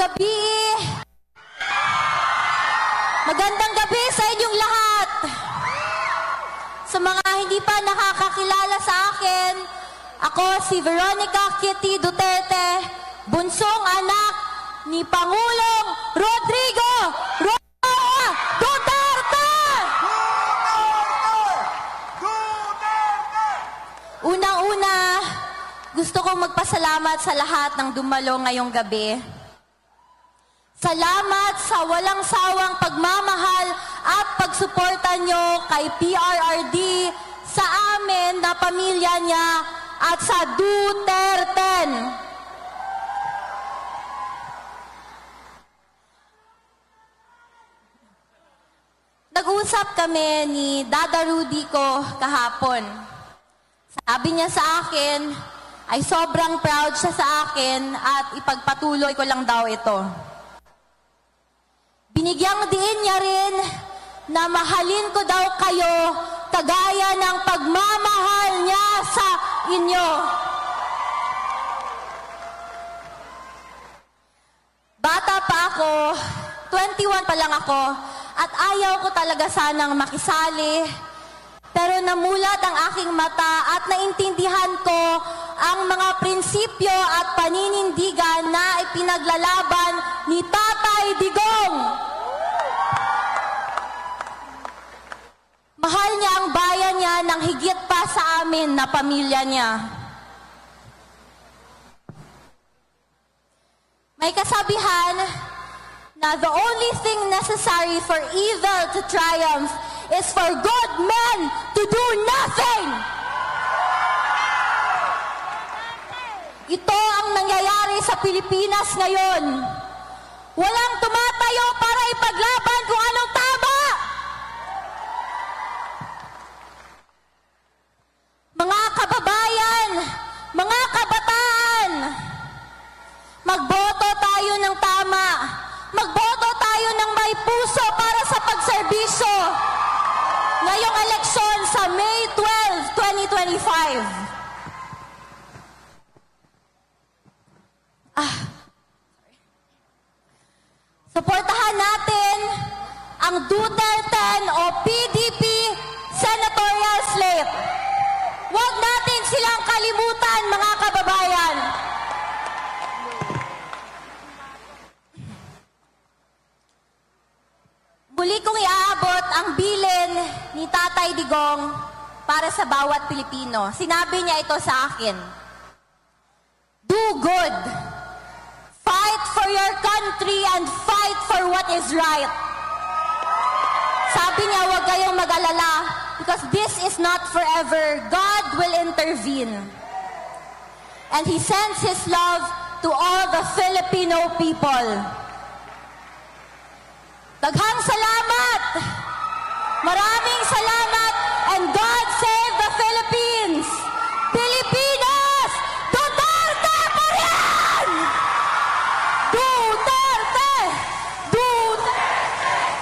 gabi! Magandang gabi sa inyong lahat! Sa mga hindi pa nakakakilala sa akin, ako si Veronica Kitty Duterte, bunsong anak ni Pangulong Rodrigo Roa Duterte! Unang-una, gusto kong magpasalamat sa lahat ng dumalo ngayong gabi. Salamat sa walang sawang pagmamahal at pagsuporta nyo kay PRRD, sa amin na pamilya niya at sa Duterte. Nag-usap kami ni Dada Rudy ko kahapon. Sabi niya sa akin ay sobrang proud siya sa akin at ipagpatuloy ko lang daw ito. Binigyang diin niya rin na mahalin ko daw kayo kagaya ng pagmamahal niya sa inyo. Bata pa ako, 21 pa lang ako, at ayaw ko talaga sanang makisali. Pero namulat ang aking mata at naintindihan ko ang mga prinsipyo at paninindigan na ipinaglalaban ni Tatay Digong. Mahal niya ang bayan niya ng higit pa sa amin na pamilya niya. May kasabihan na the only thing necessary for evil to triumph is for good men to do nothing. Ito ang nangyayari sa Pilipinas ngayon. Walang tumatayo para ipaglaban kung anong tama. Mga kababayan, mga kabataan, magboto tayo ng tama. Magboto tayo ng may puso para sa pagserbisyo. Ngayong eleksyon sa May 12, 2025. Suportahan natin ang Duterte o PDP senatorial slate. Huwag natin silang kalimutan, mga kababayan. Muli kong iaabot ang bilin ni Tatay Digong para sa bawat Pilipino. Sinabi niya ito sa akin. Do good. Fight for your country and fight for what is right. Sabi niya, huwag kayong mag-alala because this is not forever. God will intervene. And He sends His love to all the Filipino people. Daghang salamat! Maraming salamat!